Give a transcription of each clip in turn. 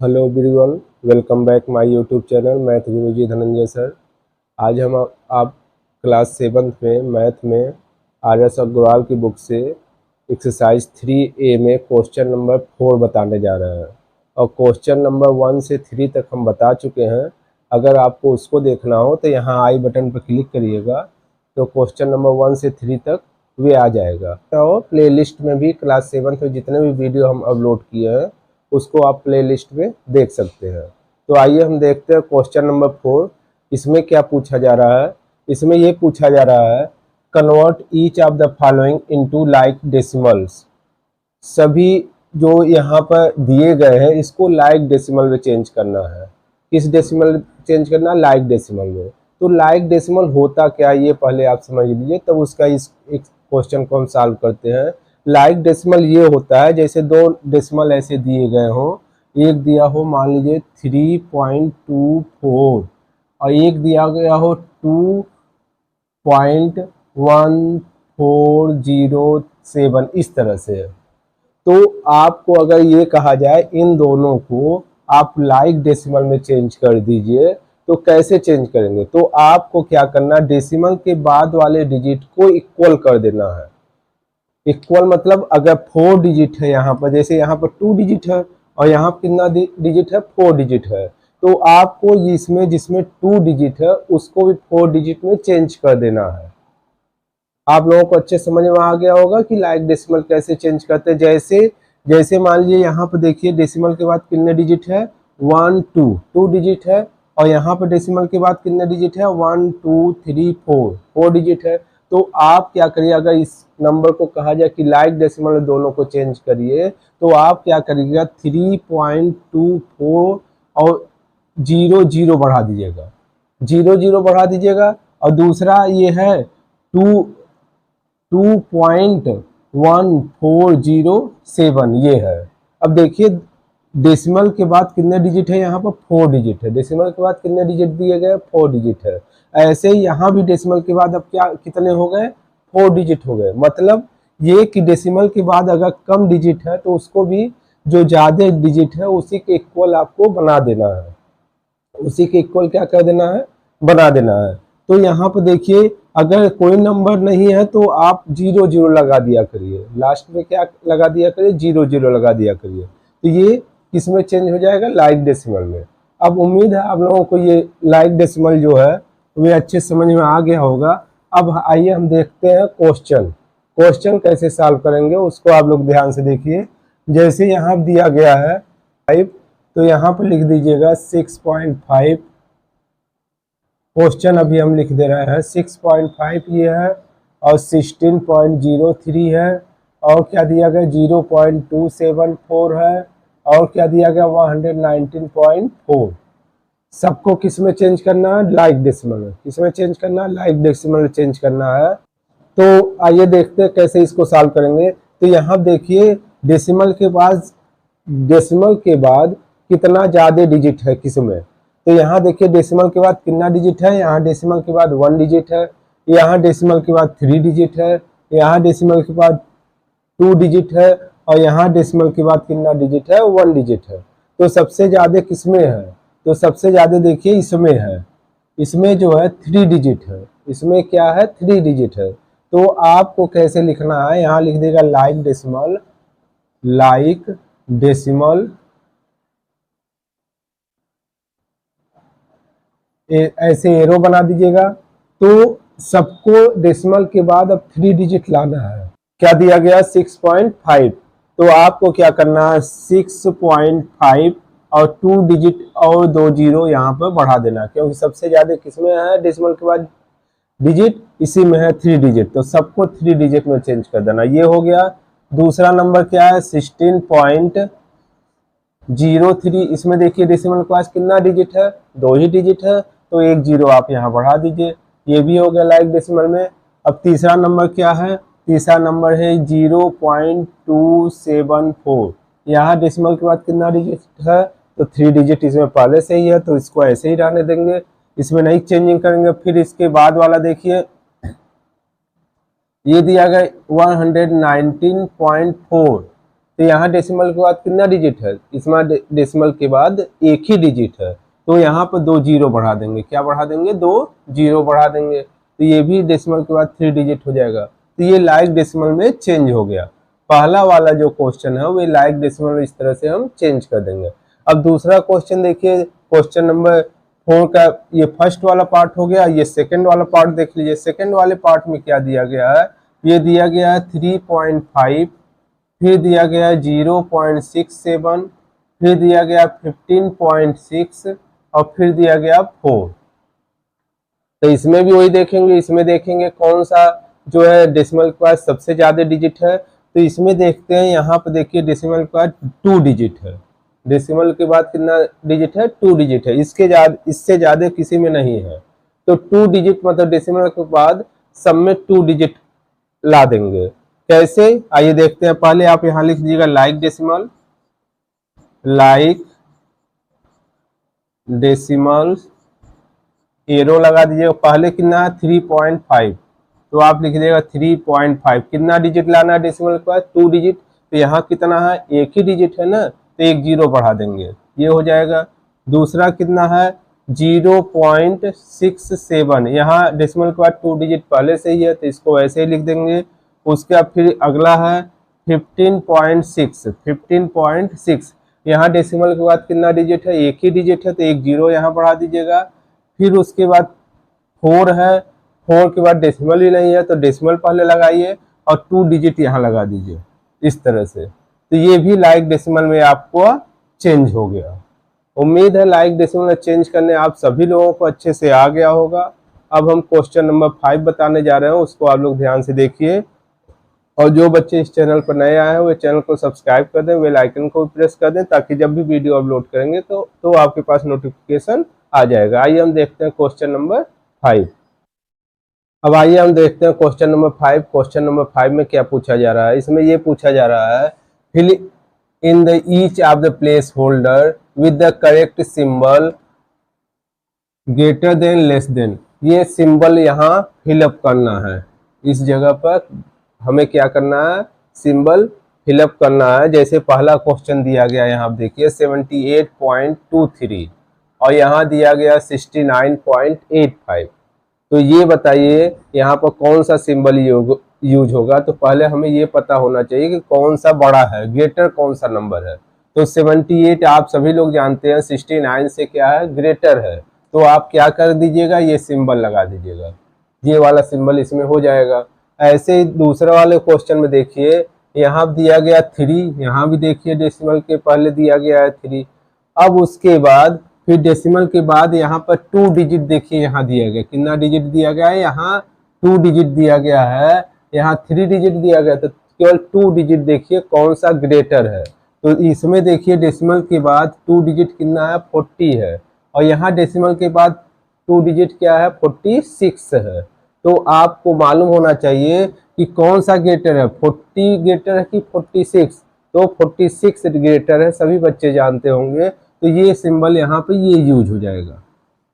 Hello everyone, welcome back my YouTube channel math Guruji Dhananjay sir. आज हम आप class 7th में मैथ में आर एस अग्रवाल की बुक से एक्सरसाइज 3A में क्वेश्चन नंबर 4 बताने जा रहे हैं। और क्वेश्चन नंबर 1 से 3 तक हम बता चुके हैं। अगर आपको उसको देखना हो तो यहाँ आई बटन पर क्लिक करिएगा तो क्वेश्चन नंबर 1 से 3 तक वे आ जाएगा। तो प्ले लिस्ट में भी क्लास 7th में जितने भी वीडियो हम अपलोड किए हैं उसको आप प्ले लिस्ट में देख सकते हैं। तो आइए हम देखते हैं क्वेश्चन नंबर 4। इसमें क्या पूछा जा रहा है? इसमें ये पूछा जा रहा है, convert each of the following into like decimals. सभी जो यहाँ पर दिए गए हैं इसको लाइक डेसिमल में चेंज करना है। किस डेसिमल चेंज करना है? लाइक डेसिमल में। तो लाइक डेसिमल होता क्या ये पहले आप समझ लीजिए, तब उसका इस एक क्वेश्चन को हम सॉल्व करते हैं। लाइक डेसिमल ये होता है जैसे दो डेसिमल ऐसे दिए गए हो, एक दिया हो मान लीजिए 3.24 और एक दिया गया हो 2.1407, इस तरह से। तो आपको अगर ये कहा जाए इन दोनों को आप लाइक डेसिमल में चेंज कर दीजिए, तो कैसे चेंज करेंगे? तो आपको क्या करना, डेसिमल के बाद वाले डिजिट को इक्वल कर देना है। इक्वल मतलब अगर 4 डिजिट है यहाँ पर, जैसे यहाँ पर 2 डिजिट है और यहाँ पर कितना डिजिट है? 4 डिजिट है। तो आपको इसमें जिसमें 2 डिजिट है उसको भी 4 डिजिट में चेंज कर देना है। आप लोगों को अच्छे समझ में आ गया होगा कि लाइक डेसिमल कैसे चेंज करते हैं। जैसे जैसे मान लीजिए यहाँ पर देखिए डेसिमल के बाद कितने डिजिट है? 1 2 डिजिट है और यहाँ पर डेसिमल के बाद कितने डिजिट है? 1 2 3 4 डिजिट है। तो आप क्या करिए, अगर इस नंबर को कहा जाए कि लाइक डेसिमल में दोनों को चेंज करिए, तो आप क्या करिएगा 3.24 और 0 बढ़ा दीजिएगा, 0 बढ़ा दीजिएगा। और दूसरा ये है 2.1407 ये है। अब देखिए डेसिमल के बाद कितने डिजिट है? यहाँ पर 4 डिजिट है। डेसिमल के बाद कितने डिजिट दिए गए? 4 डिजिट है। ऐसे ही यहाँ भी डेसिमल के बाद अब क्या कितने हो गए? 4 डिजिट हो गए। मतलब ये कि डेसिमल के बाद अगर कम डिजिट है तो उसको भी जो ज्यादा डिजिट है उसी के इक्वल आपको बना देना है। उसी के इक्वल क्या कर देना है? बना देना है। तो यहाँ पर देखिए अगर कोई नंबर नहीं है तो आप 0 लगा दिया करिए, लास्ट में क्या लगा दिया करिए? 0 लगा दिया करिए। तो ये किसमें चेंज हो जाएगा? लाइक डेसिमल में। अब उम्मीद है आप लोगों को ये लाइक डेसिमल जो है वे अच्छे समझ में आ गया होगा। अब आइए हम देखते हैं क्वेश्चन कैसे सॉल्व करेंगे उसको आप लोग ध्यान से देखिए। जैसे यहाँ दिया गया है 5, तो यहाँ पर लिख दीजिएगा 6.5। क्वेश्चन अभी हम लिख दे रहे हैं 6.5 ये है और 16.03 है और क्या दिया गया? 0.274 है और क्या दिया गया? 119.4। सबको किस में चेंज करना है? लाइक डेसिमल में। किस में चेंज करना है? लाइक डेसिमल में चेंज करना है। तो आइए देखते हैं कैसे इसको सॉल्व करेंगे। तो यहाँ देखिए डेसिमल के बाद कितना ज्यादा डिजिट है किसमें? तो यहाँ देखिए डेसिमल के बाद कितना डिजिट है? यहाँ डेसिमल के बाद 1 डिजिट है, यहाँ डेसिमल के बाद 3 डिजिट है, यहाँ डेसिमल के बाद 2 डिजिट है और यहाँ डेसिमल के बाद कितना डिजिट है? 1 डिजिट है। तो सबसे ज्यादा किसमें है? तो सबसे ज्यादा देखिए इसमें है। इसमें जो है 3 डिजिट है। इसमें क्या है? 3 डिजिट है। तो आपको कैसे लिखना है? यहाँ लिख देगा लाइक डेसिमल ऐसे एरो बना दीजिएगा। तो सबको डेसिमल के बाद अब 3 डिजिट लाना है। क्या दिया गया? 6.5। तो आपको क्या करना है? 6.5 और 2 डिजिट और 2 जीरो यहाँ पर बढ़ा देना, क्योंकि सबसे ज्यादा किसमें है डेसिमल के बाद डिजिट? इसी में है 3 डिजिट। तो सबको 3 डिजिट में चेंज कर देना। ये हो गया। दूसरा नंबर क्या है? 16.03। इसमें देखिए डेसिमल के पास कितना डिजिट है? 2 ही डिजिट है, तो 1 जीरो आप यहाँ बढ़ा दीजिए। ये भी हो गया लाइक डेसिमल में। अब तीसरा नंबर क्या है? तीसरा नंबर है 0.274। यहाँ डेसिमल के बाद कितना डिजिट है? तो 3 डिजिट इसमें पहले से ही है, तो इसको ऐसे ही रहने देंगे, इसमें नहीं चेंजिंग करेंगे। फिर इसके बाद वाला देखिए ये दिया गया 119.4। तो यहाँ डेसिमल के बाद कितना डिजिट है, इसमें डेसिमल के बाद एक ही डिजिट है, तो यहाँ पर 2 जीरो बढ़ा देंगे। क्या बढ़ा देंगे, 2 जीरो बढ़ा देंगे, तो ये भी डेसिमल के बाद 3 डिजिट हो जाएगा। तो ये लाइक डेसिमल में चेंज हो गया। पहला वाला जो क्वेश्चन है वो लाइक डेसिमल में इस तरह से हम चेंज कर देंगे। अब दूसरा क्वेश्चन देखिए, क्वेश्चन नंबर 4 का ये फर्स्ट वाला पार्ट हो गया। ये सेकंड वाला पार्ट देख लीजिए। सेकंड वाले पार्ट में क्या दिया गया है, ये दिया गया है 3.5, फिर दिया गया है 0.67, फिर दिया गया 15.6 और फिर दिया गया 4। तो इसमें भी वही देखेंगे, इसमें देखेंगे कौन सा जो है डेसिमल के पास सबसे ज्यादा डिजिट है। तो इसमें देखते हैं, यहाँ पर देखिए डेसिमल के बाद 2 डिजिट है। डेसिमल के बाद कितना डिजिट है, 2 डिजिट है। इससे ज्यादा किसी में नहीं है। तो 2 डिजिट मतलब डेसिमल के बाद सब में 2 डिजिट ला देंगे। कैसे, आइए देखते हैं। पहले आप यहाँ लिख दीजिएगा like decimal, like decimal arrow लगा दीजिएगा। पहले कितना है 3.5, तो आप लिख दीजिएगा 3.5। कितना डिजिट लाना है डेसिमल के बाद, 2 डिजिट। तो यहाँ कितना है, एक ही डिजिट है ना, तो एक जीरो बढ़ा देंगे, ये हो जाएगा। दूसरा कितना है 0.67, यहाँ डेसिमल के बाद 2 डिजिट पहले से ही है, तो इसको ऐसे ही लिख देंगे। उसके बाद फिर अगला है 15.6, यहाँ डेसिमल के बाद कितना डिजिट है, एक ही डिजिट है, तो एक जीरो यहाँ बढ़ा दीजिएगा। फिर उसके बाद 4 है, 4 के बाद डेसिमल ही नहीं है, तो डेसिमल पहले लगाइए और 2 डिजिट यहाँ लगा दीजिए इस तरह से। तो ये भी लाइक डेसिमल में आपको चेंज हो गया। उम्मीद है लाइक डेसिमल चेंज करने आप सभी लोगों को अच्छे से आ गया होगा। अब हम क्वेश्चन नंबर 5 बताने जा रहे हैं, उसको आप लोग ध्यान से देखिए। और जो बच्चे इस चैनल पर नए आए हैं वो चैनल को सब्सक्राइब कर दें, बेल आइकन को प्रेस कर दें, ताकि जब भी वीडियो अपलोड करेंगे तो आपके पास नोटिफिकेशन आ जाएगा। आइए हम देखते हैं क्वेश्चन नंबर 5। अब आइए हम देखते हैं क्वेश्चन नंबर 5। क्वेश्चन नंबर 5 में क्या पूछा जा रहा है, इसमें ये पूछा जा रहा है, fill in the each of the placeholder with the correct symbol greater than less than. ये सिंबल यहाँ फिलअप करना है, इस जगह पर हमें क्या करना है, सिंबल फिलअप करना है। जैसे पहला क्वेश्चन दिया गया, यहाँ आप देखिए 78.23 और यहाँ दिया गया 69.85। तो ये बताइए यहाँ पर कौन सा सिंबल यूज होगा। तो पहले हमें ये पता होना चाहिए कि कौन सा बड़ा है, ग्रेटर कौन सा नंबर है। तो 78 आप सभी लोग जानते हैं, 69 से क्या है, ग्रेटर है। तो आप क्या कर दीजिएगा, ये सिंबल लगा दीजिएगा, ये वाला सिंबल इसमें हो जाएगा। ऐसे ही दूसरे वाले क्वेश्चन में देखिए, यहाँ दिया गया 3, यहाँ भी देखिए डेसिमल के पहले दिया गया है 3। अब उसके बाद फिर डेसिमल के बाद यहाँ पर 2 डिजिट देखिए, यहाँ दिया गया, कितना डिजिट दिया गया है, यहाँ 2 डिजिट दिया गया है, यहाँ 3 डिजिट दिया गया। तो केवल 2 डिजिट देखिए कौन सा ग्रेटर है। तो इसमें देखिए डेसिमल के बाद 2 डिजिट कितना है, 40 है, और यहाँ डेसिमल के बाद 2 डिजिट क्या है, 46 है। तो आपको मालूम होना चाहिए कि कौन सा ग्रेटर है, 40 ग्रेटर है कि 46। तो 46 ग्रेटर है, सभी बच्चे जानते होंगे। तो ये सिंबल यहाँ पे ये यूज हो जाएगा,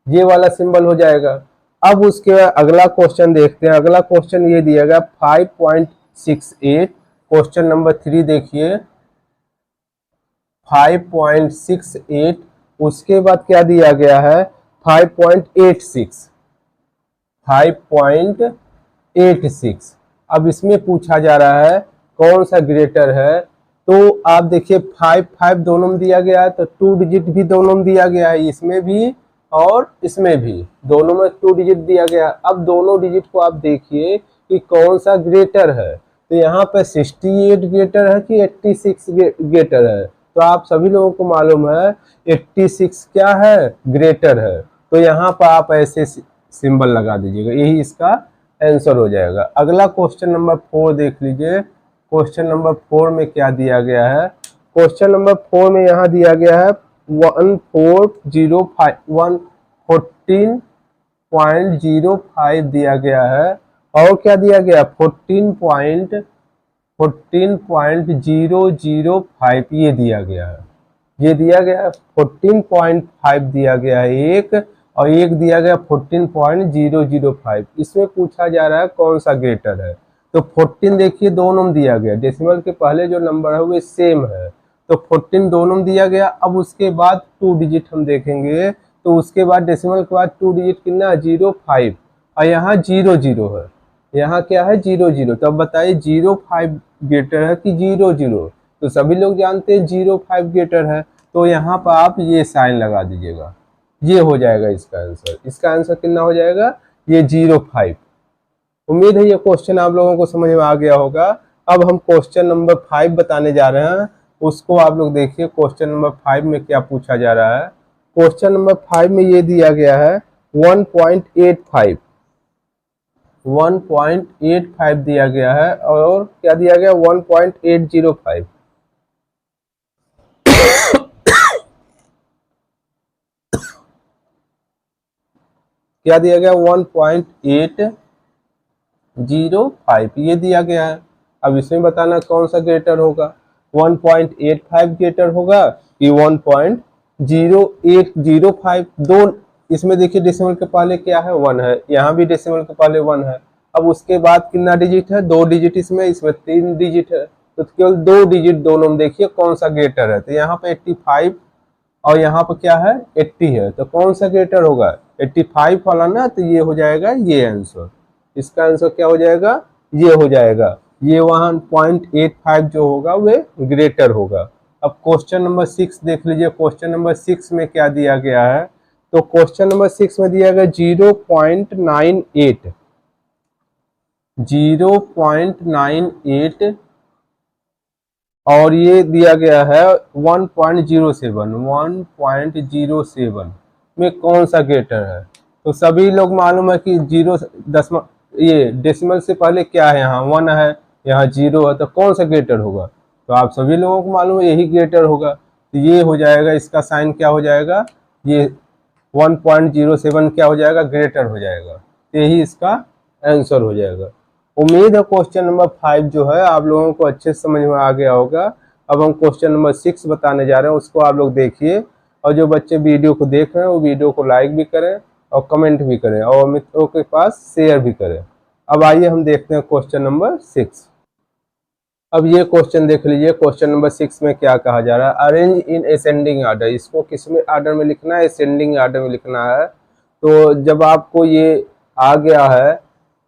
ये वाला सिंबल हो जाएगा। अब उसके अगला क्वेश्चन देखते हैं। अगला क्वेश्चन ये दिया गया 5.68। क्वेश्चन नंबर 3 देखिए 5.68। उसके बाद क्या दिया गया है, 5.86। 5.86। अब इसमें पूछा जा रहा है कौन सा ग्रेटर है। तो आप देखिए 5 दोनों में दिया गया है, तो 2 डिजिट भी दोनों में दिया गया है, इसमें भी और इसमें भी, दोनों में 2 डिजिट दिया गया है। अब दोनों डिजिट को आप देखिए कि कौन सा ग्रेटर है। तो यहाँ पे 68 ग्रेटर है कि 86 ग्रेटर है। तो आप सभी लोगों को मालूम है 86 क्या है, ग्रेटर है। तो यहाँ पर आप ऐसे सिंबल लगा दीजिएगा, यही इसका आंसर हो जाएगा। अगला क्वेश्चन नंबर 4 देख लीजिए। क्वेश्चन नंबर 4 में क्या दिया गया है, क्वेश्चन नंबर 4 में यहाँ दिया गया है 14.05 दिया गया है, और क्या दिया गया 14.005 ये दिया गया है, ये दिया गया 14.5 दिया गया है एक, और एक दिया गया 14.005। इसमें पूछा जा रहा है कौन सा ग्रेटर है। तो 14 देखिए दोनों में दिया गया, डेसिमल के पहले जो नंबर है वो सेम है, तो 14 दोनों में दिया गया। अब उसके बाद 2 डिजिट हम देखेंगे, तो उसके बाद डेसिमल के बाद 2 डिजिट कितना है 05, और यहाँ 00 है, यहाँ क्या है 00। तो अब बताइए 05 ग्रेटर है कि 00, तो सभी लोग जानते हैं 05 ग्रेटर है, तो यहाँ पर आप ये साइन लगा दीजिएगा, ये हो जाएगा इसका आंसर। इसका आंसर कितना हो जाएगा, ये 05। उम्मीद है ये क्वेश्चन आप लोगों को समझ में आ गया होगा। अब हम क्वेश्चन नंबर 5 बताने जा रहे हैं, उसको आप लोग देखिए। क्वेश्चन नंबर 5 में क्या पूछा जा रहा है। क्वेश्चन नंबर 5 में ये दिया गया है 1.85 दिया गया है, और क्या दिया गया 1.805। क्या दिया गया 1.805 ये दिया गया है। अब इसमें बताना कौन सा ग्रेटर होगा, 1.85 ग्रेटर होगा कि 1.0805। दो इसमें देखिए डेसिमल के पहले क्या है 1 है, यहाँ भी डेसिमल के पहले 1 है। अब उसके बाद कितना डिजिट है, 2 डिजिट, इसमें 3 डिजिट है, तो केवल 2 डिजिट दोनों में देखिए कौन सा ग्रेटर है। तो यहाँ पे 85 और यहाँ पर क्या है 80 है, तो कौन सा ग्रेटर होगा 85 वाला ना, तो ये हो जाएगा ये आंसर। इसका आंसर क्या हो जाएगा, ये हो जाएगा, ये 1.85 जो होगा वे ग्रेटर होगा। अब क्वेश्चन नंबर 6 देख लीजिए। क्वेश्चन नंबर 6 में क्या दिया गया है, तो क्वेश्चन नंबर 6 में दिया गया 0.98 और ये दिया गया है 1.07 में कौन सा ग्रेटर है। तो सभी लोग मालूम है कि 0 दशमलव ये डेसिमल से पहले क्या है, यहाँ 1 है, यहाँ 0 है, तो कौन सा ग्रेटर होगा। तो आप सभी लोगों को मालूम है यही ग्रेटर होगा, तो ये हो जाएगा, इसका साइन क्या हो जाएगा, ये 1.07 क्या हो जाएगा ग्रेटर हो जाएगा, तो यही इसका आंसर हो जाएगा। उम्मीद है क्वेश्चन नंबर 5 जो है आप लोगों को अच्छे से समझ में आ गया होगा। अब हम क्वेश्चन नंबर 6 बताने जा रहे हैं, उसको आप लोग देखिए, और जो बच्चे वीडियो को देख रहे हैं वो वीडियो को लाइक भी करें और कमेंट भी करें और मित्रों के पास शेयर भी करें। अब आइए हम देखते हैं क्वेश्चन नंबर 6। अब ये क्वेश्चन देख लीजिए। क्वेश्चन नंबर 6 में क्या कहा जा रहा है, अरेंज इन असेंडिंग आर्डर। इसको किस में आर्डर में लिखना है, असेंडिंग आर्डर में लिखना है। तो जब आपको ये आ गया है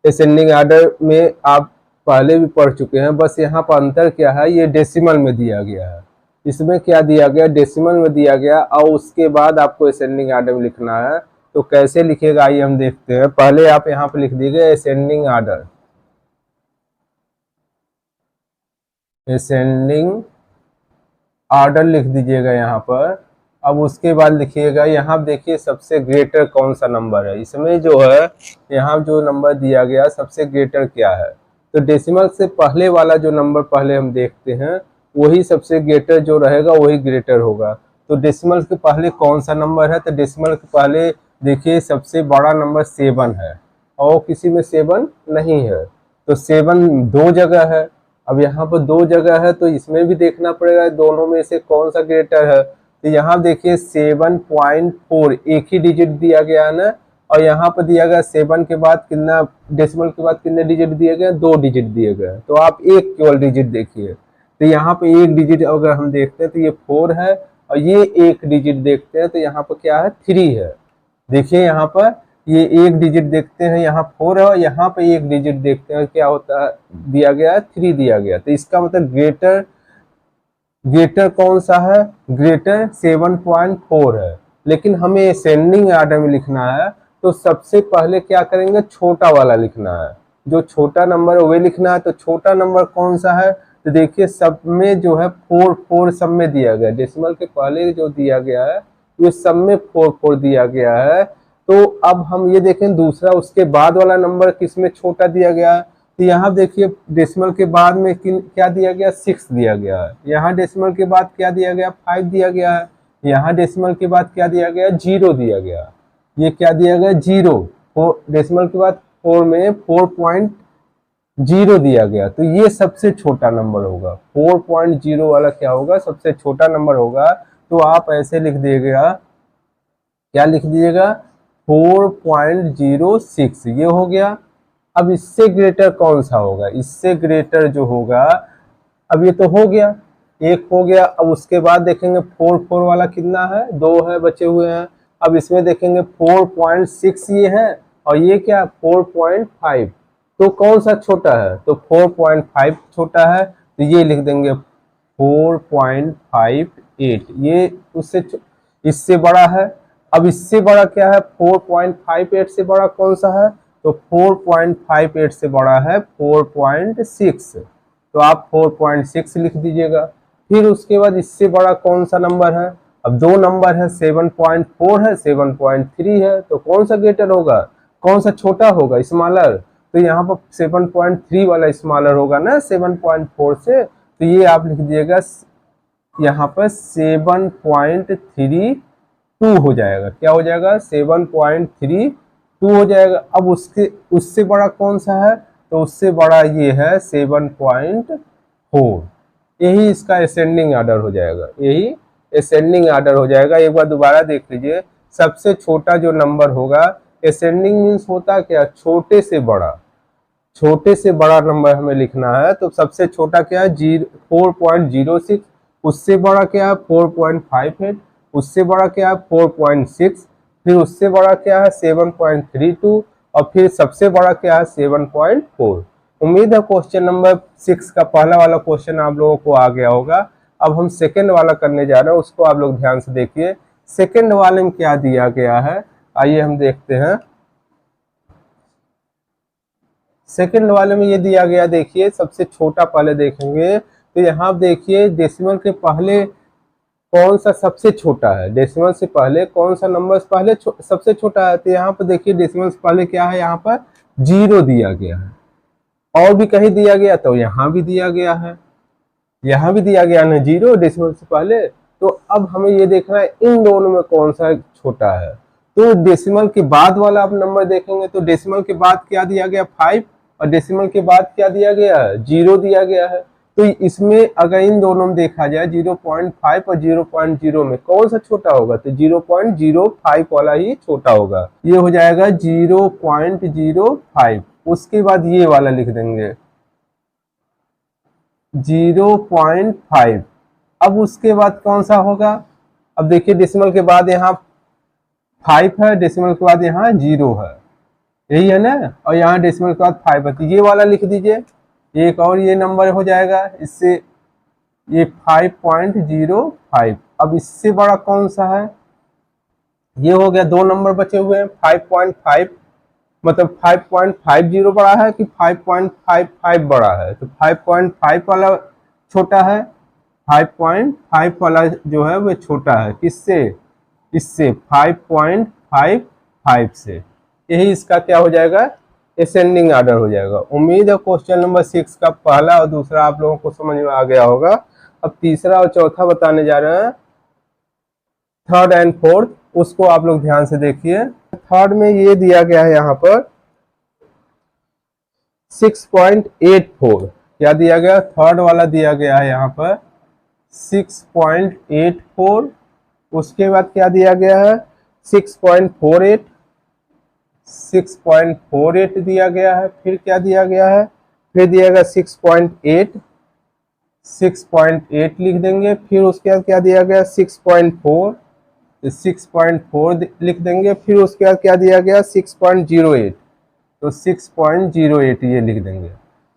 असेंडिंग आर्डर में, आप पहले भी पढ़ चुके हैं, बस यहाँ पर अंतर क्या है, ये डेसिमल में दिया गया है। इसमें क्या दिया गया, डेसिमल में दिया गया, और उसके बाद आपको असेंडिंग आर्डर में लिखना है। तो कैसे लिखेगा आइए हम देखते हैं। पहले आप यहाँ पर लिख दीजिए असेंडिंग आर्डर, असेंडिंग आर्डर लिख दीजिएगा यहाँ पर। अब उसके बाद लिखिएगा, यहाँ देखिए सबसे ग्रेटर कौन सा नंबर है। इसमें जो है यहाँ जो नंबर दिया गया सबसे ग्रेटर क्या है, तो डेसिमल से पहले वाला जो नंबर पहले हम देखते हैं वही सबसे ग्रेटर जो रहेगा वही ग्रेटर होगा। तो डेसिमल के पहले कौन सा नंबर है, तो डेसिमल के पहले देखिए सबसे बड़ा नंबर 7 है, और किसी में 7 नहीं है, तो 7 दो जगह है। अब यहाँ पर 2 जगह है, तो इसमें भी देखना पड़ेगा दोनों में से कौन सा ग्रेटर है। तो यहाँ देखिए 7.4 एक ही डिजिट दिया गया है ना, और यहाँ पर दिया गया 7 के बाद कितना, डेसिमल के बाद कितने डिजिट दिए गए, 2 डिजिट दिए गए। तो आप एक केवल डिजिट देखिए, तो यहाँ पे एक डिजिट अगर हम देखते हैं तो ये 4 है, और ये एक डिजिट देखते हैं तो यहाँ पर क्या है 3 है। देखिए यहाँ पर ये एक डिजिट देखते हैं, यहाँ 4 है, और यहाँ पे एक डिजिट देखते हैं क्या होता है, दिया गया है 3 दिया गया। तो इसका मतलब ग्रेटर कौन सा है, ग्रेटर 7.4 है। लेकिन हमें असेंडिंग आर्डर में लिखना है, तो सबसे पहले क्या करेंगे, छोटा वाला लिखना है, जो छोटा नंबर है वही लिखना है। तो छोटा नंबर कौन सा है, तो देखिए सब में जो है 4 सब में दिया गया, डेसिमल के पहले जो दिया गया है ये सब में 4 दिया गया है। तो अब हम ये देखें दूसरा उसके बाद वाला नंबर किस में छोटा दिया गया है, तो यहाँ देखिए डेसिमल के बाद में क्या दिया गया 6 दिया गया है। यहाँ डेसिमल के बाद क्या दिया गया 5 दिया गया है। यहाँ डेसिमल के बाद क्या दिया गया 0 दिया गया। ये क्या दिया गया 0, डेसिमल के बाद 4 में 4.0 दिया गया। तो ये सबसे छोटा नंबर होगा, 4.0 वाला क्या होगा सबसे छोटा नंबर होगा। तो आप ऐसे लिख दीजिएगा, क्या लिख दीजिएगा 4.06 ये हो गया। अब इससे ग्रेटर कौन सा होगा, इससे ग्रेटर जो होगा, अब ये तो हो गया, एक हो गया। अब उसके बाद देखेंगे 4 वाला कितना है, 2 है बचे हुए हैं। अब इसमें देखेंगे 4.6 ये है और ये क्या 4.5, तो कौन सा छोटा है, तो 4.5 छोटा है, तो ये लिख देंगे 4.58, ये उससे इससे बड़ा है। अब इससे बड़ा क्या है, 4.58 से बड़ा कौन सा है, तो 4.58 से बड़ा है 4.6, तो आप 4.6 लिख दीजिएगा। फिर उसके बाद इससे बड़ा कौन सा नंबर है, अब 2 नंबर है, 7.4 है, 7.3 है, तो कौन सा ग्रेटर होगा, कौन सा छोटा होगा, स्मॉलर, तो यहाँ पर 7.3 वाला स्मॉलर होगा ना 7.4 से, तो ये आप लिख दीजिएगा यहाँ पर 7.32 हो जाएगा, क्या हो जाएगा 7.32 हो जाएगा। अब उससे बड़ा कौन सा है, तो उससे बड़ा ये है 7.4, यही इसका असेंडिंग ऑर्डर हो जाएगा, यही असेंडिंग ऑर्डर हो जाएगा। एक बार दोबारा देख लीजिए, सबसे छोटा जो नंबर होगा, असेंडिंग मीन्स होता क्या, छोटे से बड़ा, छोटे से बड़ा नंबर हमें लिखना है, तो सबसे छोटा क्या है 4.06, उससे बड़ा क्या है 4.58, उससे बड़ा क्या है 4.6, फिर उससे बड़ा क्या है 7.32 और फिर सबसे बड़ा क्या है 7.4। उम्मीद है क्वेश्चन नंबर 6 का पहला वाला क्वेश्चन आप लोगों को आ गया होगा। अब हम सेकंड वाला करने जा रहे हैं, उसको आप लोग ध्यान से देखिए। सेकंड वाले में क्या दिया गया है, आइए हम देखते हैं। सेकंड वाले में ये दिया गया, देखिए सबसे छोटा पहले देखेंगे, तो यहाँ देखिए डेसिमल के पहले कौन सा सबसे छोटा है, डेसिमल से पहले कौन सा नंबर पहले सबसे छोटा है, तो यहाँ पर देखिए डेसिमल से पहले क्या है, यहाँ पर 0 दिया गया है, और भी कहीं दिया गया तो यहाँ भी दिया गया है, यहाँ भी दिया गया ना 0 डेसिमल से पहले। तो अब हमें ये देखना है इन दोनों में कौन सा छोटा है, तो डेसिमल के बाद वाला आप नंबर देखेंगे, तो डेसिमल के बाद क्या दिया गया 5 और डेसिमल के बाद क्या दिया गया है 0 दिया गया है। तो इसमें अगर इन दोनों में देखा जाए 0.5 और 0.0 में कौन सा छोटा होगा, तो 0.05 वाला ही छोटा होगा, ये हो जाएगा 0.05। उसके बाद ये वाला लिख देंगे 0.5। अब उसके बाद कौन सा होगा, अब देखिए डेसिमल के बाद यहाँ 5 है, डेसिमल के बाद यहाँ 0 है, यही है ना, और यहाँ डेसिमल के बाद 5 है, तो ये वाला लिख दीजिए, एक और ये नंबर हो जाएगा, इससे ये 5.05। अब इससे बड़ा कौन सा है, ये हो गया, 2 नंबर बचे हुए हैं, 5.5 मतलब 5.50 बड़ा है कि 5.55 बड़ा है, तो 5.5 वाला छोटा है, 5.5 वाला जो है वो छोटा है, किससे, इससे 5.55 से, यही इसका क्या हो जाएगा असेंडिंग ऑर्डर हो जाएगा। उम्मीद है क्वेश्चन नंबर 6 का पहला और दूसरा आप लोगों को समझ में आ गया होगा। अब तीसरा और चौथा बताने जा रहे हैं, थर्ड एंड फोर्थ, उसको आप लोग ध्यान से देखिए। थर्ड में ये दिया गया है यहाँ पर 6.84, क्या दिया गया, थर्ड वाला दिया गया है यहाँ पर 6.84। उसके बाद क्या दिया गया है 6.48 दिया गया है, फिर क्या दिया गया है, फिर दिया गया 6.8 लिख देंगे, फिर उसके बाद क्या दिया गया 6.4, 6.4 लिख देंगे, फिर उसके बाद क्या दिया गया 6.08, तो 6.08 ये लिख देंगे।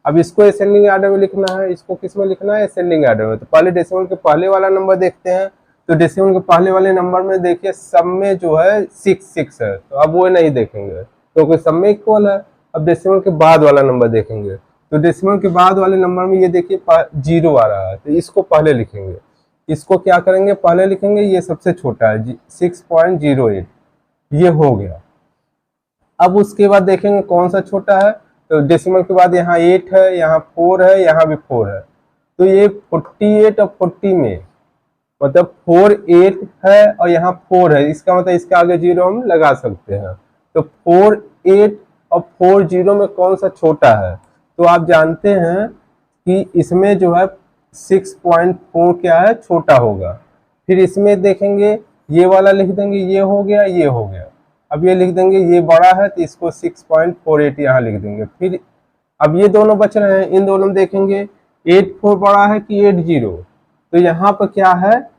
अब इसको असेंडिंग ऑर्डर में लिखना है, इसको किस में लिखना है असेंडिंग ऑर्डर में। तो पहले डेसिमल के पहले वाला नंबर देखते हैं, तो डेसिमल के पहले वाले नंबर में देखिए सब में जो है 6 है, तो अब वो नहीं देखेंगे क्योंकि सब में इक्वल है। अब डेसिमल के बाद वाला नंबर देखेंगे, तो डेसिमल के बाद वाले नंबर में ये देखिए 0 आ रहा है, तो इसको पहले लिखेंगे, इसको क्या करेंगे पहले लिखेंगे, ये सबसे छोटा है 6.08, ये हो गया। अब उसके बाद देखेंगे कौन सा छोटा है, तो डेसिमल के बाद यहाँ 8 है, यहाँ 4 है, यहाँ भी 4 है, तो ये 48 और 40 में मतलब 48 है और यहाँ 4 है, इसका मतलब इसके आगे 0 हम लगा सकते हैं। तो 48 और 40 में कौन सा छोटा है, तो आप जानते हैं कि इसमें जो है 6.4 क्या है छोटा होगा। फिर इसमें देखेंगे ये वाला लिख देंगे, ये हो गया, ये हो गया। अब ये लिख देंगे, ये बड़ा है तो इसको 6.48 यहाँ लिख देंगे। फिर अब ये दोनों बच रहे हैं, इन दोनों में देखेंगे 84 बड़ा है कि 80, तो यहाँ पर क्या है,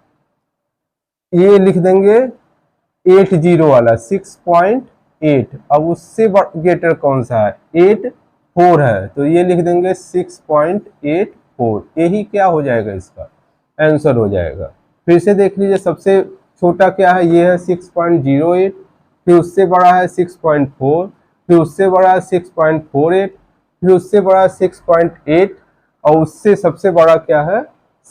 ये लिख देंगे 80 वाला 6.8। अब उससे ग्रेटर कौन सा है, 84 है, तो ये लिख देंगे 6.84। यही क्या हो जाएगा, इसका आंसर हो जाएगा। फिर से देख लीजिए, सबसे छोटा क्या है, ये है 6.08, फिर उससे बड़ा है 6.4, फिर उससे बड़ा है 6.48, फिर उससे बड़ा है 6.8, और उससे सबसे बड़ा क्या है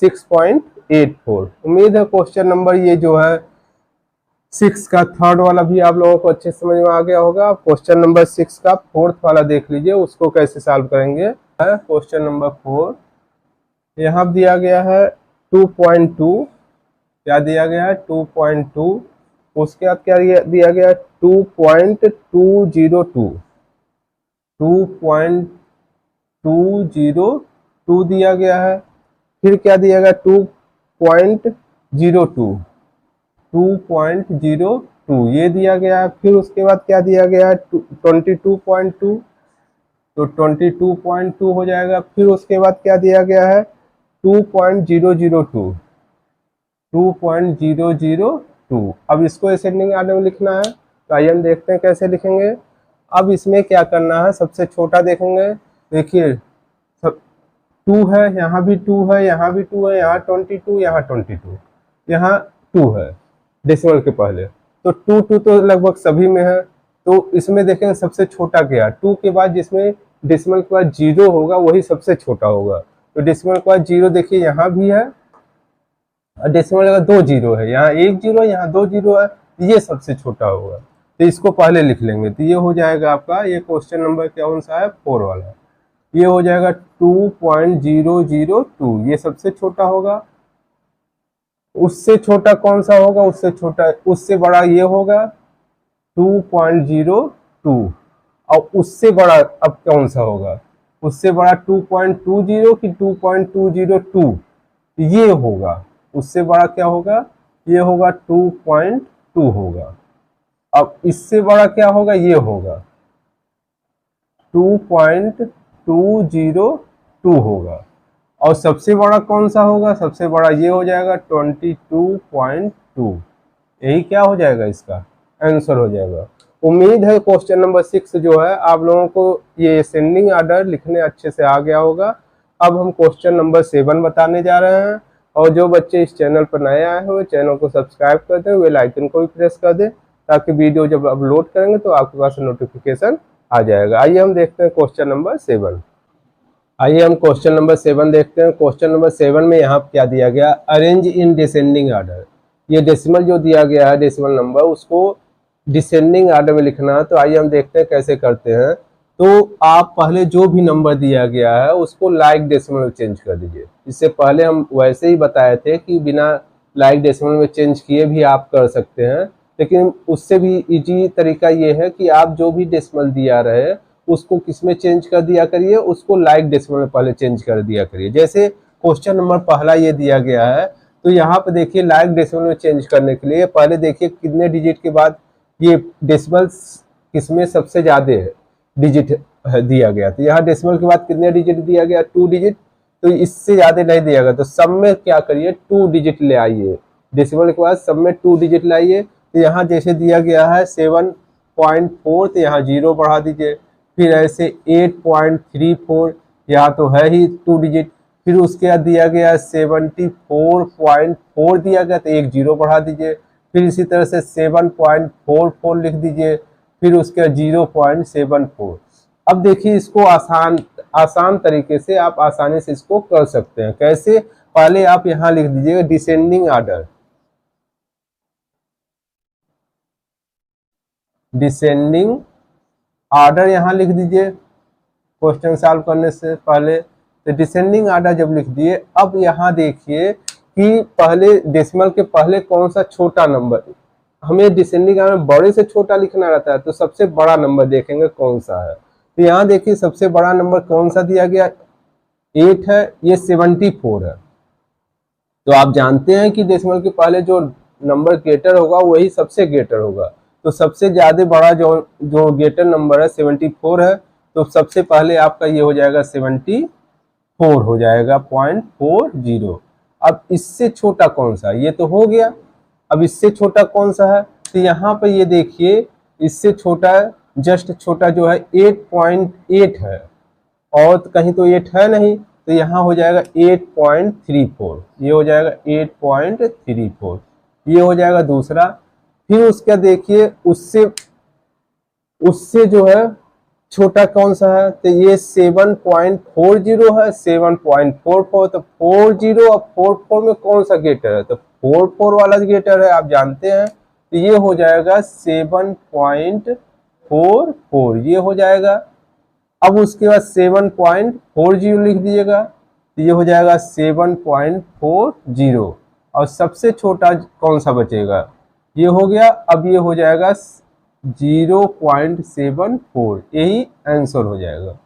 6.84। उम्मीद है क्वेश्चन नंबर ये जो है 6 का थर्ड वाला भी आप लोगों को अच्छे समझ में आ गया होगा। क्वेश्चन नंबर 6 का फोर्थ वाला देख लीजिए, उसको कैसे सॉल्व करेंगे। क्वेश्चन नंबर 4 यहाँ दिया गया है 2.2, क्या दिया गया है 2.2, उसके बाद क्या दिया गया है 2.202, 2.202 दिया गया है। फिर क्या दिया गया 2.02, 2.02 ये दिया गया है। फिर उसके बाद क्या दिया गया है 22.2, तो 22.2 हो जाएगा। फिर उसके बाद क्या दिया गया है 2.002, 2.002। अब इसको असेंडिंग ऑर्डर में लिखना है, तो आइए हम देखते हैं कैसे लिखेंगे। अब इसमें क्या करना है, सबसे छोटा देखेंगे, देखिए 2 है, यहाँ भी 2 है, यहाँ भी 2 है, यहाँ 22, यहाँ 22, यहाँ 2 है डेसिमल के पहले, तो 2 तो लगभग सभी में है। तो इसमें देखेंगे सबसे छोटा क्या है, 2 के बाद जिसमें डेसिमल के बाद 0 होगा वही सबसे छोटा होगा। तो डेसिमल के बाद 0 देखिए यहाँ भी है, और डेसिमल का 2 0 है, यहाँ 1 0 यहाँ 2 0 है, ये सबसे छोटा होगा, तो इसको पहले लिख लेंगे। तो ये हो जाएगा आपका, ये क्वेश्चन नंबर क्या कौन सा है 4 वाला, ये हो जाएगा 2.002, ये सबसे छोटा होगा। उससे छोटा कौन सा होगा, उससे छोटा, उससे बड़ा ये होगा 2.02, और उससे बड़ा अब कौन सा होगा, उससे बड़ा 2.20 कि 2.202, ये होगा। उससे बड़ा क्या होगा, ये होगा 2.2 होगा। अब इससे बड़ा क्या होगा, ये होगा 2.202 होगा। और सबसे बड़ा कौन सा होगा, सबसे बड़ा ये हो जाएगा 22.2। यही क्या हो जाएगा, इसका आंसर हो जाएगा। उम्मीद है क्वेश्चन नंबर 6 जो है आप लोगों को ये असेंडिंग ऑर्डर लिखने अच्छे से आ गया होगा। अब हम क्वेश्चन नंबर 7 बताने जा रहे हैं, और जो बच्चे इस चैनल पर नए आए हुए चैनल को सब्सक्राइब कर दें, बेल आइकन को भी प्रेस कर दें, ताकि वीडियो जब अपलोड करेंगे तो आपके पास नोटिफिकेशन आ जाएगा। आइए हम देखते हैं क्वेश्चन नंबर 7। आइए हम क्वेश्चन नंबर 7 देखते हैं। क्वेश्चन नंबर 7 में यहाँ क्या दिया गया, अरेंज इन डिसेंडिंग ऑर्डर। ये डेसिमल जो दिया गया है, डेसिमल नंबर, उसको डिसेंडिंग ऑर्डर में लिखना है। तो आइए हम देखते हैं कैसे करते हैं। तो आप पहले जो भी नंबर दिया गया है उसको लाइक डेसिमल में चेंज कर दीजिए। इससे पहले हम वैसे ही बताए थे कि बिना लाइक डेसिमल में चेंज किए भी आप कर सकते हैं, लेकिन उससे भी इजी तरीका ये है कि आप जो भी डेसिमल दिया रहे उसको किस में चेंज कर दिया करिए, उसको लाइक डेसिमल में पहले चेंज कर दिया करिए। जैसे क्वेश्चन नंबर पहला ये दिया गया है, तो यहाँ पे देखिए लाइक डेसिमल में चेंज करने के लिए पहले देखिए कितने डिजिट के बाद ये डेसिमल किसमें सबसे ज्यादा डिजिट दिया गया। तो यहाँ डेसिमल के बाद कितने डिजिट दिया गया, 2 डिजिट, तो इससे ज्यादा नहीं दिया गया। तो सब में क्या करिए 2 डिजिट ले आइए, डेसिमल के बाद सब में 2 डिजिट लाइए। तो यहाँ जैसे दिया गया है 7.4, तो यहाँ 0 बढ़ा दीजिए। फिर ऐसे 8.34, यहाँ तो है ही 2 डिजिट। फिर उसके बाद दिया गया 74.4 दिया गया, तो एक 0 बढ़ा दीजिए। फिर इसी तरह से 7.44 लिख दीजिए, फिर उसके 0.74। अब देखिए इसको आसान तरीके से आप आसानी से इसको कर सकते हैं। कैसे, पहले आप यहाँ लिख दीजिएगा डिसेंडिंग ऑर्डर, डिसेंडिंग ऑर्डर यहाँ लिख दीजिए क्वेश्चन सॉल्व करने से पहले। तो डिसेंडिंग ऑर्डर जब लिख दिए, अब यहाँ देखिए कि पहले डेसिमल के पहले कौन सा छोटा नंबर, हमें डिसेंडिंग ऑर्डर में बड़े से छोटा लिखना रहता है, तो सबसे बड़ा नंबर देखेंगे कौन सा है। तो यहाँ देखिए सबसे बड़ा नंबर कौन सा दिया गया, 8 है, ये 74 है। तो आप जानते हैं कि डेसिमल के पहले जो नंबर ग्रेटर होगा वही सबसे ग्रेटर होगा। तो सबसे ज्यादा बड़ा जो ग्रेटर नंबर है 74 है, तो सबसे पहले आपका ये हो जाएगा 74 हो जाएगा 0.40। अब इससे छोटा कौन सा, ये तो हो गया। अब इससे छोटा कौन सा है, तो यहाँ पे ये देखिए इससे छोटा जस्ट छोटा जो है 8.8 है, और कहीं तो 8 है नहीं, तो यहाँ हो जाएगा 8.34, ये हो जाएगा 8.34, ये हो जाएगा दूसरा। फिर उसका देखिए उससे उससे जो है छोटा कौन सा है, तो ये 7.40 है, 7.44, तो 40 और 44 में कौन सा ग्रेटर है, तो 44 वाला ग्रेटर है, आप जानते हैं। तो ये हो जाएगा 7.44, ये हो जाएगा। अब उसके बाद 7.40 लिख दीजिएगा, तो ये हो जाएगा 7.40, और सबसे छोटा कौन सा बचेगा, ये हो गया। अब ये हो जाएगा 0.74, यही आंसर हो जाएगा।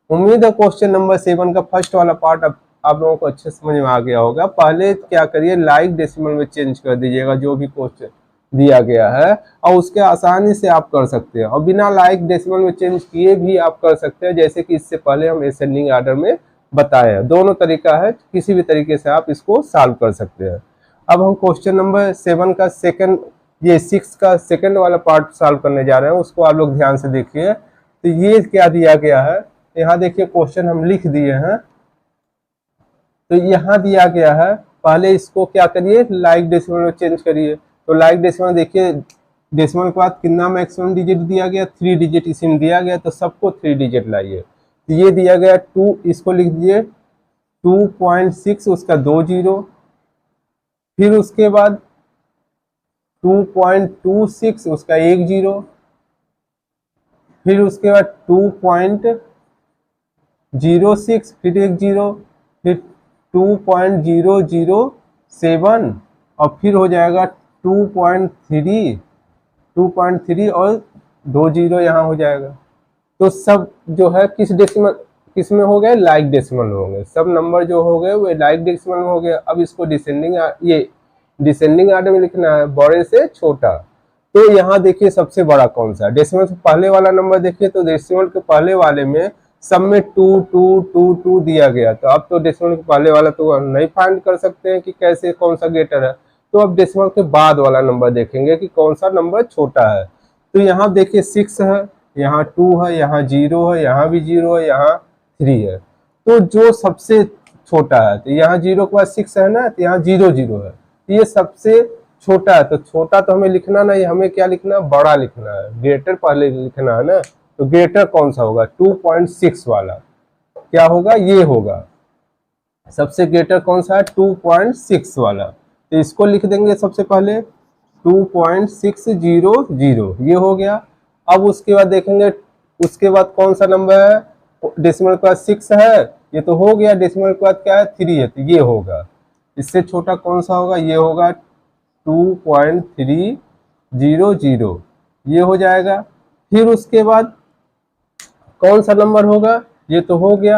उम्मीद है क्वेश्चन नंबर 7 का फर्स्ट वाला पार्ट अब आप लोगों को अच्छे समझ में आ गया होगा। पहले क्या करिए, लाइक डेसिमल में चेंज कर दीजिएगा जो भी क्वेश्चन दिया गया है, और उसके आसानी से आप कर सकते हैं, और बिना लाइक डेसिमल में चेंज किए भी आप कर सकते हैं, जैसे कि इससे पहले हम असेंडिंग आर्डर में बताए हैं। दोनों तरीका है, किसी भी तरीके से आप इसको सॉल्व कर सकते हैं। अब हम क्वेश्चन नंबर 7 का ये 6 का सेकंड वाला पार्ट सॉल्व करने जा रहे हैं, उसको आप लोग ध्यान से देखिए। तो ये क्या दिया गया है, यहाँ देखिए क्वेश्चन हम लिख दिए हैं। तो यहाँ दिया गया है, पहले इसको क्या करिए, लाइक डेसिमल में चेंज करिए। तो लाइक डेसिमल देखिए, डेसिमल के बाद कितना मैक्सिमम डिजिट दिया गया, 3 डिजिट इसमें दिया गया, तो सबको 3 डिजिट लाइए। तो ये दिया गया 2, इसको लिख दीजिए 2.6, उसका 2 जीरो, फिर उसके बाद 2.26, उसका 1 जीरो, फिर उसके बाद 2.06, फिर 1 जीरो, फिर 2.007, और फिर हो जाएगा 2.3 और 2 जीरो यहाँ हो जाएगा। तो सब जो है किस में हो गए, लाइक डेसिमल हो गए। सब नंबर जो हो गए वो लाइक डेसिमल में हो गए। अब इसको डिसेंडिंग आर्डर में लिखना है, बड़े से छोटा। तो यहाँ देखिए सबसे बड़ा कौन सा, डेसिमल से पहले वाला नंबर देखिए, तो डेसिमल के पहले वाले में सब में 2 2 2 2 दिया गया। तो अब तो डेसिमल के पहले वाला तो नहीं फाइंड कर सकते हैं कि कैसे कौन सा ग्रेटर है, तो अब डेसिमल के बाद वाला नंबर देखेंगे कि कौन सा नंबर छोटा है। तो यहाँ देखिए 6 है, यहाँ 2 है, यहाँ 0 है, यहाँ भी 0 है, यहाँ 3 है। तो जो सबसे छोटा है, तो यहाँ 0 के बाद 6 है ना, तो यहाँ 0 0 है, ये सबसे छोटा है। तो छोटा तो हमें लिखना नहीं, हमें क्या लिखना है, बड़ा लिखना है, ग्रेटर पहले लिखना है ना। तो ग्रेटर कौन सा होगा, 2.6 वाला क्या होगा, ये होगा। सबसे ग्रेटर कौन सा है, 2.6 वाला। तो इसको लिख देंगे सबसे पहले 2.600, ये हो गया। अब उसके बाद देखेंगे उसके बाद कौन सा नंबर है, डेसिमल के बाद 6 है, ये तो हो गया। डेसिमल के बाद क्या है, 3 है, तो ये होगा। इससे छोटा कौन सा होगा, ये होगा 2.300, ये हो जाएगा। फिर उसके बाद कौन सा नंबर होगा, ये तो हो गया।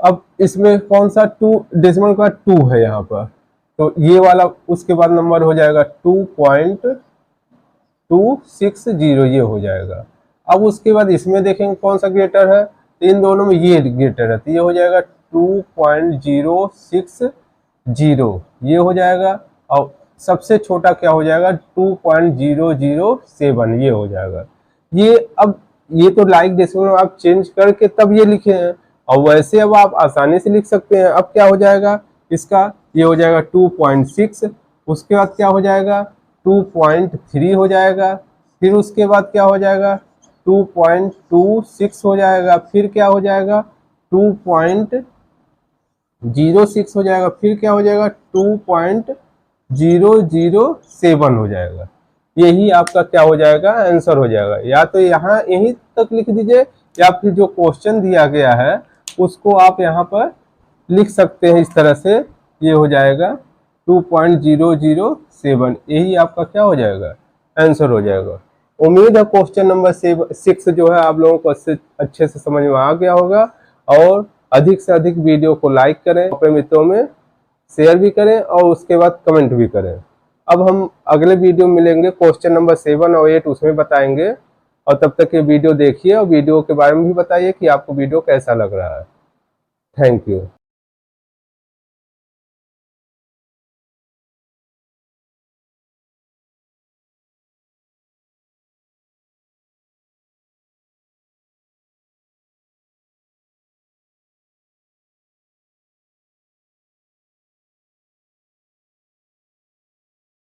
अब इसमें कौन सा 2, डेसिमल का 2 है यहाँ पर, तो ये वाला उसके बाद नंबर हो जाएगा 2.260, ये हो जाएगा। अब उसके बाद इसमें देखेंगे कौन सा ग्रेटर है, इन दोनों में ये ग्रेटर है, तो ये हो जाएगा 2.060, ये हो जाएगा। और सबसे छोटा क्या हो जाएगा, 2.007, ये हो जाएगा। ये अब ये तो लाइक डेसिमल में आप चेंज करके तब ये लिखे हैं, और वैसे अब आप आसानी से लिख सकते हैं। अब क्या हो जाएगा इसका, ये हो जाएगा 2.6, उसके बाद क्या हो जाएगा 2.3 हो जाएगा, फिर उसके बाद क्या हो जाएगा 2.26 हो जाएगा, फिर क्या हो जाएगा 2.06 हो जाएगा, फिर क्या हो जाएगा 2.007 हो जाएगा। यही आपका क्या हो जाएगा, आंसर हो जाएगा। या तो यहाँ यहीं तक लिख दीजिए, या फिर जो क्वेश्चन दिया गया है उसको आप यहाँ पर लिख सकते हैं इस तरह से, ये हो जाएगा 2.007, यही आपका क्या हो जाएगा, आंसर हो जाएगा। उम्मीद है क्वेश्चन नंबर 6 जो है आप लोगों को अच्छे से समझ में आ गया होगा। और अधिक से अधिक वीडियो को लाइक करें, अपने मित्रों में शेयर भी करें, और उसके बाद कमेंट भी करें। अब हम अगले वीडियो में मिलेंगे, क्वेश्चन नंबर 7 और 8 उसमें बताएंगे। और तब तक ये वीडियो देखिए और वीडियो के बारे में भी बताइए कि आपको वीडियो कैसा लग रहा है। Thank you.